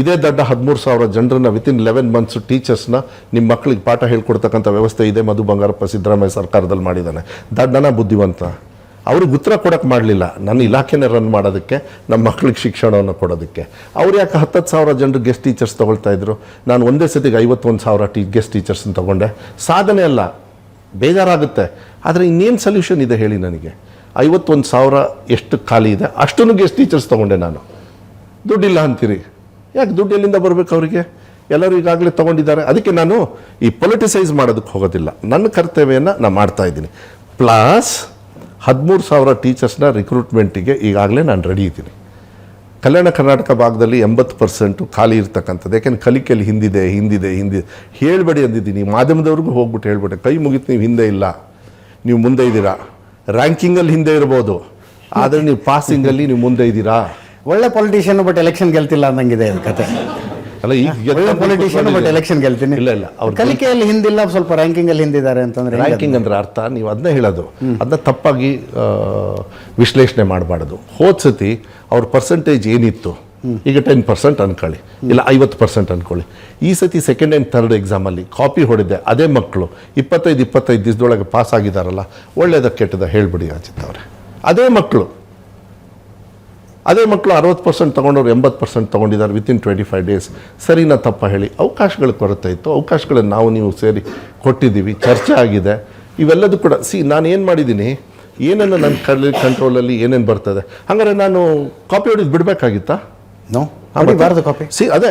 ಇದೇ ದೊಡ್ಡ 13,000 ಜನರನ್ನ ವಿತಿನ್ 11 ಮಂತ್ಸ್ ಟೀಚರ್ಸ್ನ ನಿಮ್ಮ ಮಕ್ಕಳಿಗೆ ಪಾಠ ಹೇಳ್ಕೊಡ್ತಕ್ಕಂಥ ವ್ಯವಸ್ಥೆ ಇದೆ ಮಧು ಬಂಗಾರಪ್ಪ ಸಿದ್ದರಾಮಯ್ಯ ಸರ್ಕಾರದಲ್ಲಿ ಮಾಡಿದ್ದಾನೆ. ದಡ್ಡನ ಬುದ್ಧಿವಂತ. ಅವ್ರಿಗೆ ಉತ್ತರ ಕೊಡೋಕ್ಕೆ ಮಾಡಲಿಲ್ಲ, ನನ್ನ ಇಲಾಖೆನೇ ರನ್ ಮಾಡೋದಕ್ಕೆ, ನಮ್ಮ ಮಕ್ಕಳಿಗೆ ಶಿಕ್ಷಣವನ್ನು ಕೊಡೋದಕ್ಕೆ. ಅವ್ರು ಯಾಕೆ 10,000 ಜನರು ಗೆಸ್ಟ್ ಟೀಚರ್ಸ್ ತೊಗೊಳ್ತಾ ಇದ್ರು? ನಾನು ಒಂದೇ ಸತಿಗೆ 51,000 ಗೆಸ್ಟ್ ಟೀಚರ್ಸನ್ನು ತೊಗೊಂಡೆ. ಸಾಧನೆ ಅಲ್ಲ, ಬೇಜಾರಾಗುತ್ತೆ. ಆದರೆ ಇನ್ನೇನು ಸೊಲ್ಯೂಷನ್ ಇದೆ ಹೇಳಿ ನನಗೆ? 51,000 ಎಷ್ಟು ಖಾಲಿ ಇದೆ ಅಷ್ಟನ್ನು ಗೆಸ್ಟ್ ಟೀಚರ್ಸ್ ತೊಗೊಂಡೆ ನಾನು. ದುಡ್ಡಿಲ್ಲ ಅಂತೀರಿ, ಯಾಕೆ ದುಡ್ಡು ಎಲ್ಲಿಂದ ಬರಬೇಕು ಅವರಿಗೆ? ಎಲ್ಲರೂ ಈಗಾಗಲೇ ತೊಗೊಂಡಿದ್ದಾರೆ. ಅದಕ್ಕೆ ನಾನು ಈ ಪೊಲಿಟಿಸೈಸ್ ಮಾಡೋದಕ್ಕೆ ಹೋಗೋದಿಲ್ಲ. ನನ್ನ ಕರ್ತವ್ಯನ ನಾನು ಮಾಡ್ತಾ ಇದ್ದೀನಿ. ಪ್ಲಸ್ 13,000 ಟೀಚರ್ಸ್ನ ರಿಕ್ರೂಟ್ಮೆಂಟಿಗೆ ಈಗಾಗಲೇ ನಾನು ರೆಡಿ ಇದ್ದೀನಿ. ಕಲ್ಯಾಣ ಕರ್ನಾಟಕ ಭಾಗದಲ್ಲಿ 80% ಖಾಲಿ ಇರ್ತಕ್ಕಂಥದ್ದು. ಯಾಕೆಂದ್ರೆ ಕಲಿಕೆಯಲ್ಲಿ ಹಿಂದಿದೆ ಹೇಳಬೇಡಿ ಅಂದಿದ್ದೀನಿ. ಮಾಧ್ಯಮದವ್ರಿಗೂ ಹೋಗ್ಬಿಟ್ಟು ಹೇಳ್ಬಿಟ್ಟೆ, ಕೈ ಮುಗಿತು, ನೀವು ಹಿಂದೆ ಇಲ್ಲ, ನೀವು ಮುಂದೆ ಇದ್ದೀರಾ. ರ್ಯಾಂಕಿಂಗಲ್ಲಿ ಹಿಂದೆ ಇರ್ಬೋದು, ಆದರೆ ನೀವು ಪಾಸಿಂಗಲ್ಲಿ ನೀವು ಮುಂದೆ ಇದ್ದೀರಾ. ಒಳ್ಳೆ ಪೊಲಿಟಿಷಿಯನ್ ಬಟ್ ಎಲೆಕ್ಷನ್ ಗೆಲ್ತಿಲ್ಲ ಅನ್ನಂಗಿದೆ ಕತೆ. ಅಲ್ಲ, ಈಗ ಒಳ್ಳೆ ಪೊಲಿಟಿಷಿಯನ್ ಬಟ್ ಎಲೆಕ್ಷನ್ ಗೆಲ್ತೀನಿ. ಇಲ್ಲ ಅವ್ರ ಕಲಿಕೆಯಲ್ಲಿ ಹಿಂದಿಲ್ಲ, ಸ್ವಲ್ಪ ರ್ಯಾಂಕಿಂಗ್ ಅಲ್ಲಿ ಹಿಂದಿದ್ದಾರೆ ಅಂತಂದ್ರೆ ರ್ಯಾಂಕಿಂಗ್ ಅಂದ್ರೆ ಅರ್ಥ ನೀವು ಅದನ್ನೇ ಹೇಳೋದು. ಅದನ್ನ ತಪ್ಪಾಗಿ ವಿಶ್ಲೇಷಣೆ ಮಾಡಬಾರ್ದು. ಹೋದ ಸತಿ ಅವ್ರ ಪರ್ಸೆಂಟೇಜ್ ಏನಿತ್ತು, ಈಗ 10% ಅನ್ಕೊಳ್ಳಿ, ಇಲ್ಲ 50% ಅನ್ಕೊಳ್ಳಿ. ಈ ಸತಿ ಸೆಕೆಂಡ್ ಆ್ಯಂಡ್ ಥರ್ಡ್ ಎಕ್ಸಾಮಲ್ಲಿ ಕಾಪಿ ಹೊಡೆದೆ ಅದೇ ಮಕ್ಕಳು 25 ದಿವಸದೊಳಗೆ ಪಾಸ್ ಆಗಿದ್ದಾರಲ್ಲ, ಒಳ್ಳೇದ ಕೆಟ್ಟದ ಹೇಳ್ಬಿಡಿ ಅಜಿತ್ ಅವರೇ. ಅದೇ ಮಕ್ಕಳು 60% ತೊಗೊಂಡವ್ರು 80% ತೊಗೊಂಡಿದ್ದಾರೆ ವಿತಿನ್ 25 ಡೇಸ್. ಸರಿನಾ ತಪ್ಪ ಹೇಳಿ? ಅವಕಾಶಗಳ ಕೊರತೆ ಇತ್ತು, ಅವಕಾಶಗಳನ್ನು ನಾವು ನೀವು ಸೇರಿ ಕೊಟ್ಟಿದ್ದೀವಿ, ಚರ್ಚೆ ಆಗಿದೆ. ಇವೆಲ್ಲದೂ ಕೂಡ ನಾನು ಏನು ಮಾಡಿದ್ದೀನಿ, ಏನೇನು ನನ್ನ ಕಂಟ್ರೋಲಲ್ಲಿ ಏನೇನು ಬರ್ತದೆ. ಹಾಗಾದ್ರೆ ನಾನು ಕಾಪಿ ಹೊಡೆದು ಬಿಡಬೇಕಾಗಿತ್ತಾ? ಕಾಪಿ ಅದೇ